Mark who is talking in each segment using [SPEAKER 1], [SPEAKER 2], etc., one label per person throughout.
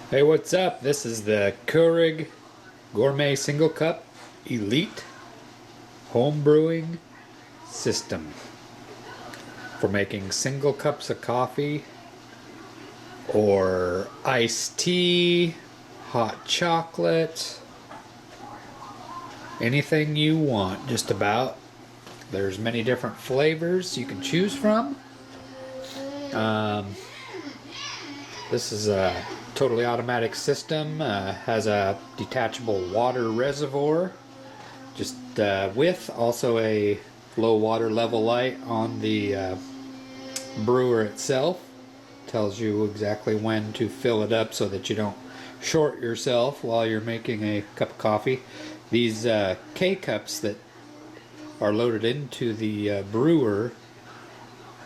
[SPEAKER 1] Hey, what's up? This is the Keurig Gourmet Single Cup Elite Home Brewing System for making single cups of coffee or iced tea, hot chocolate, anything you want, just about. There's many different flavors you can choose from. This is a totally automatic system, has a detachable water reservoir just with also a low water level light on the brewer itself. Tells you exactly when to fill it up so that you don't short yourself while you're making a cup of coffee. These K-cups that are loaded into the brewer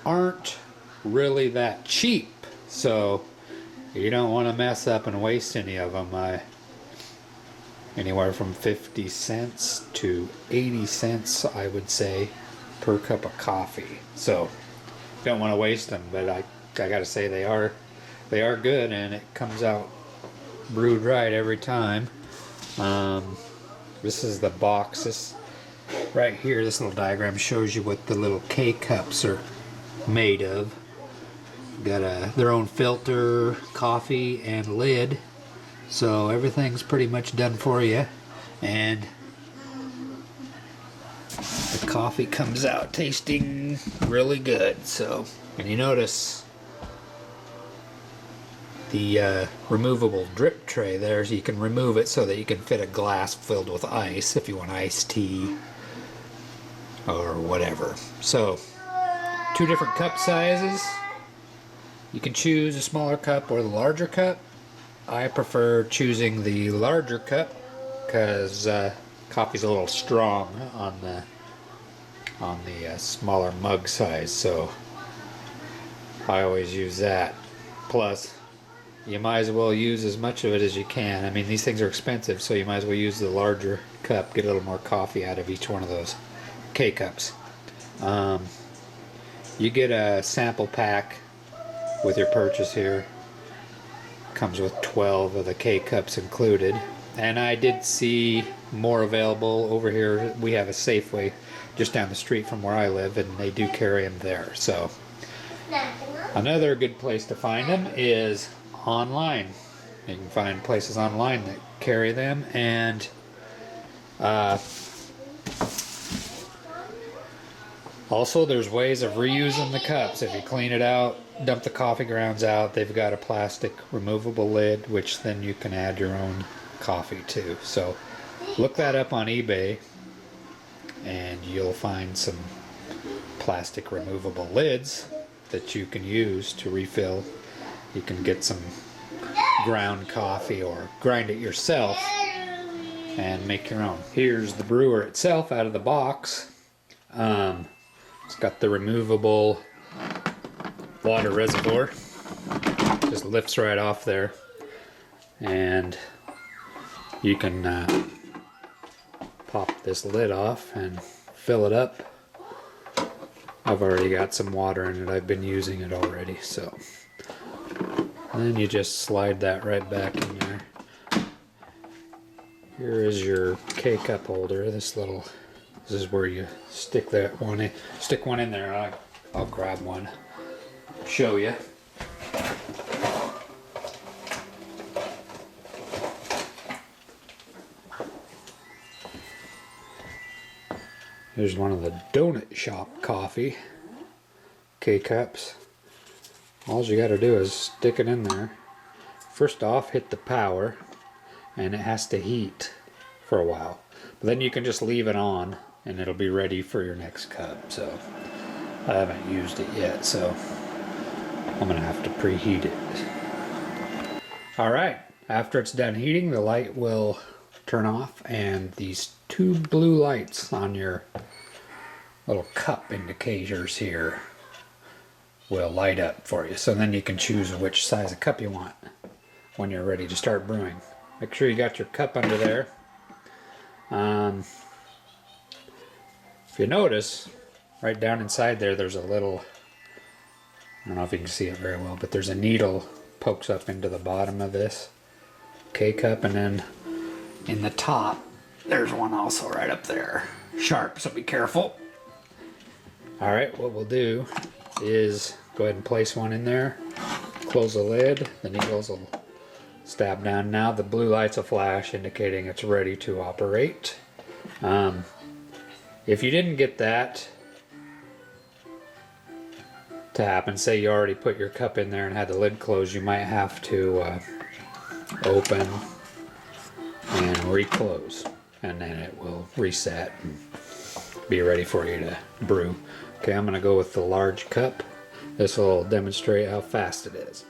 [SPEAKER 1] aren't really that cheap, so you don't want to mess up and waste any of them. Anywhere from 50 cents to 80 cents, I would say, per cup of coffee. So don't want to waste them, but I gotta say they are good, and it comes out brewed right every time. This is the box. This right here, this little diagram shows you what the little K cups are made of. Got their own filter, coffee, and lid, so everything's pretty much done for you. And the coffee comes out tasting really good. So, and you notice the removable drip tray there, so you can remove it so that you can fit a glass filled with ice if you want iced tea or whatever. So, two different cup sizes. You can choose a smaller cup or the larger cup. I prefer choosing the larger cup because coffee's a little strong on the smaller mug size, so I always use that. Plus, you might as well use as much of it as you can. I mean, these things are expensive, so you might as well use the larger cup, get a little more coffee out of each one of those K-cups. You get a sample pack with your purchase here. Comes with 12 of the K-cups included, and I did see more available over here. We have a Safeway just down the street from where I live, and they do carry them there. So another good place to find them is online. You can find places online that carry them, and also there's ways of reusing the cups. If you clean it out, dump the coffee grounds out, they've got a plastic removable lid, which then you can add your own coffee to. So look that up on eBay and you'll find some plastic removable lids that you can use to refill. You can get some ground coffee or grind it yourself and make your own. Here's the brewer itself out of the box. It's got the removable water reservoir. Just lifts right off there, and you can pop this lid off and fill it up. I've already got some water in it. I've been using it already, so then you just slide that right back in there. Here is your K-cup holder. This is where you stick that one in. Stick one in there. I'll grab one, show you. Here's one of the donut shop coffee K-cups. All you got to do is stick it in there. First off, hit the power, and it has to heat for a while. But then you can just leave it on, and it'll be ready for your next cup. So I haven't used it yet, so I'm gonna have to preheat it. Alright, after it's done heating, the light will turn off, and these two blue lights on your little cup indicators here will light up for you. So then you can choose which size of cup you want when you're ready to start brewing. Make sure you got your cup under there. If you notice, right down inside there, there's a little, I don't know if you can see it very well, but there's a needle pokes up into the bottom of this. K-cup, and then in the top, there's one also right up there. Sharp, so be careful. All right, what we'll do is go ahead and place one in there, close the lid, the needles will stab down. Now the blue lights will flash indicating it's ready to operate. If you didn't get that to happen, say you already put your cup in there and had the lid closed, you might have to open and reclose, and then it will reset and be ready for you to brew. Okay, I'm gonna go with the large cup. This will demonstrate how fast it is.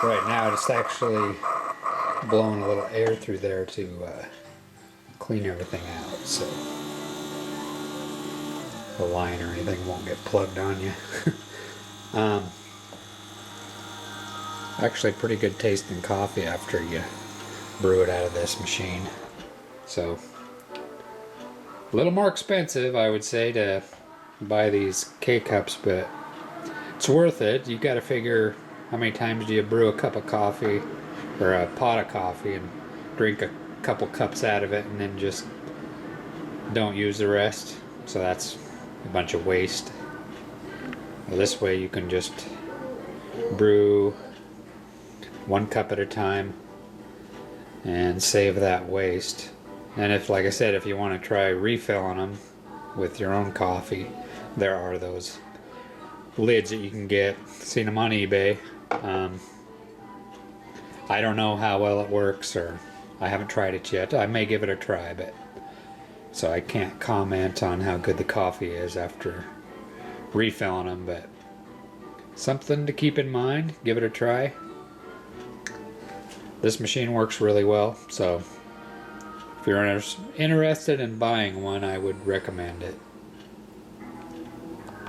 [SPEAKER 1] Right now it's actually blowing a little air through there to clean everything out, so the line or anything won't get plugged on you. Actually pretty good tasting coffee after you brew it out of this machine. So a little more expensive, I would say, to buy these K-cups, but it's worth it. You got to figure, how many times do you brew a cup of coffee or a pot of coffee and drink a couple cups out of it and then just don't use the rest? So that's a bunch of waste. Well, this way you can just brew 1 cup at a time and save that waste. And if, like I said, if you want to try refilling them with your own coffee, there are those lids that you can get. Seen them on eBay. I don't know how well it works, or I haven't tried it yet. I may give it a try, but so I can't comment on how good the coffee is after refilling them, but something to keep in mind. Give it a try. This machine works really well, so if you're interested in buying one, I would recommend it.